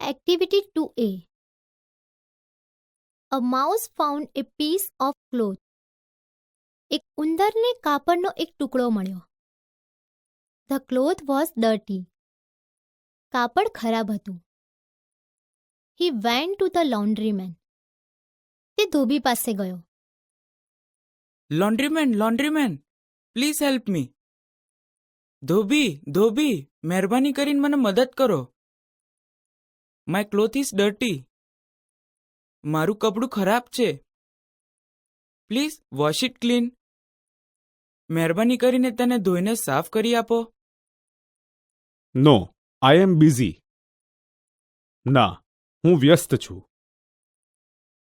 Activity 2A. A mouse found a piece of cloth. એક ઉંદરને કાપડનો એક ટુકડો મળ્યો. The cloth was dirty. કાપડ ખરાબ હતું. He went to the laundryman. તે ધોબી પાસે ગયો. લોન્ડ્રીમેન પ્લીઝ હેલ્પ મી. ધોબી મહેરબાની કરીને મને મદદ કરો. My cloth is dirty. મારું કપડું ખરાબ છે. Please wash it clean. મહેરબાની કરીને તેને ધોઈને સાફ કરી આપો. નો, આઈ એમ બિઝી. ના, હું વ્યસ્ત છું.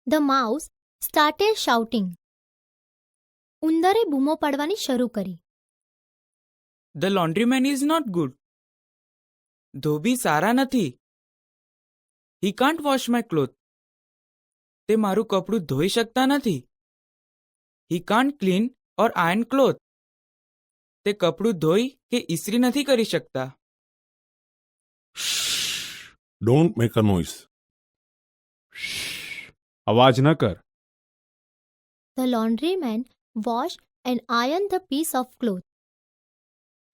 The mouse started shouting. ઉંદરે બૂમો પાડવાની શરૂ કરી. The laundryman is not good. ધોબી સારા નથી. He can't wash my cloth. તે મારું કપડું ધોઈ શકતા નથી. He can't clean or iron cloth. તે કપડું ધોઈ કે ઇસ્ત્રી નથી કરી શકતા. Don't make a noise. અવાજ ન કર. The laundryman washed and ironed the piece of cloth.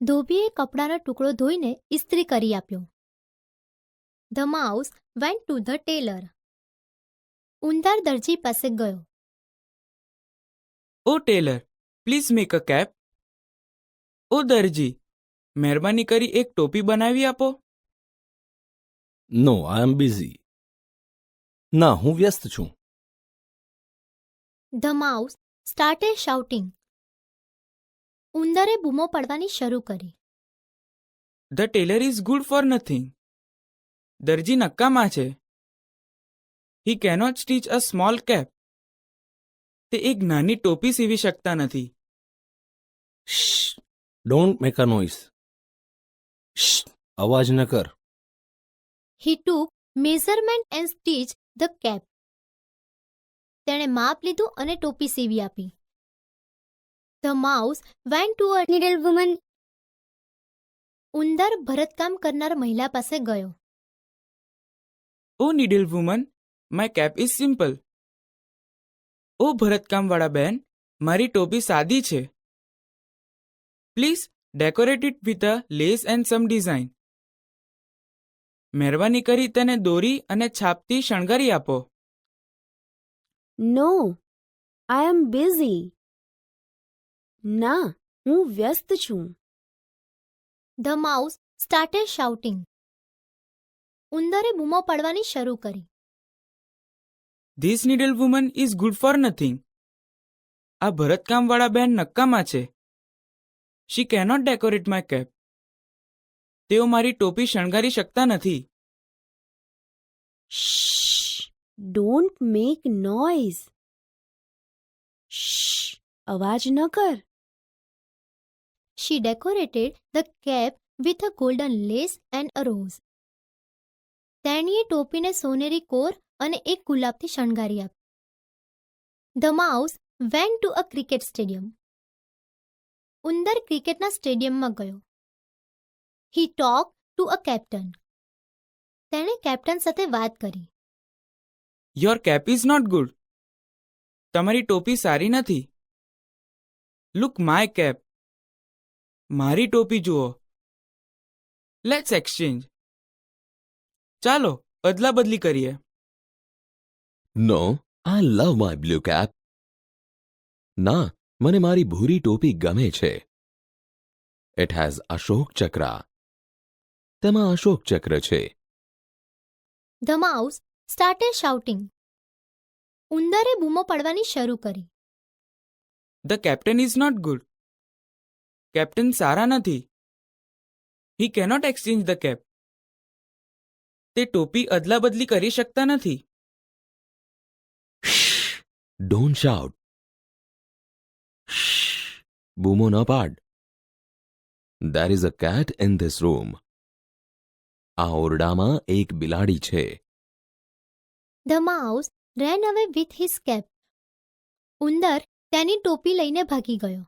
ધોબીએ કપડાનો ટુકડો ધોઈને ઇસ્ત્રી કરી આપ્યો. The mouse went to the tailor. ઉંદર દરજી પાસે ગયો. O tailor, please make a cap. O દરજી, મહેરબાની કરી એક ટોપી બનાવી આપો. No, I am busy. ના, હું વ્યસ્ત છું. The mouse started shouting. ઉંદરે બૂમો પાડવાની શરૂ કરી. The tailor is good for nothing. દરજી નક્કામાં છે. He cannot stitch a small cap. તે એક નાની ટોપી સીવી શકતા નથી. Don't make a noise. અવાજ ન કર. He took measurement and stitched the cap. તેણે માપ લીધું અને ટોપી સીવી આપી. The mouse went to a needlewoman. ઉંદર ભરતકામ કરનાર મહિલા પાસે ગયો. Oh needle woman, my cap is simple. ઓ ભરતકામવાળા બેન, મારી ટોપી સાદી છે. Please decorate it with a lace and some design. મહેરબાની કરી તેને દોરી અને છાપથી શણગારી આપો. No, I am busy. ના, હું વ્યસ્ત છું. The mouse started shouting. ઉંદરે બૂમો પાડવાની શરૂ કરી. This needle woman is good for nothing. આ ભરતકામવાળા બેન નક્કામાં છે. શી કેનોટ ડેકોરેટ માય કેપ. તેઓ મારી ટોપી શણગારી શકતા નથી. Shh, don't make noise. Shh, અવાજ ન કર. She decorated the cap with a golden lace and a rose. તેણીએ ટોપીને સોનેરી કોર અને એક ગુલાબથી શણગારી આપી. The mouse went to a cricket stadium. ઉંદર ક્રિકેટના સ્ટેડિયમમાં ગયો. He talked to a captain. તેણે કેપ્ટન સાથે વાત કરી. Your cap is not good. તમારી ટોપી સારી નથી. Look my cap. મારી ટોપી જુઓ. Let's exchange. ચાલો અદલા બદલી કરીએ. No, I love my blue cap. ના, મને મારી ભૂરી ટોપી ગમે છે. It has અશોક ચક્ર. તેમાં અશોક ચક્ર છે. The mouse started shouting. ઉંદરે બૂમો પાડવાની શરૂ કરી. The captain is not good. Captain સારા નથી. He cannot exchange the cap. તે ટોપી અદલા બદલી કરી શકતા નથી. Don't shout. Shh, બૂમો ન પાડ. There is a cat in this room. આ ઓરડામાં એક બિલાડી છે. The mouse ran away with his cap. ઉંદર તેની ટોપી લઈને ભાગી ગયો.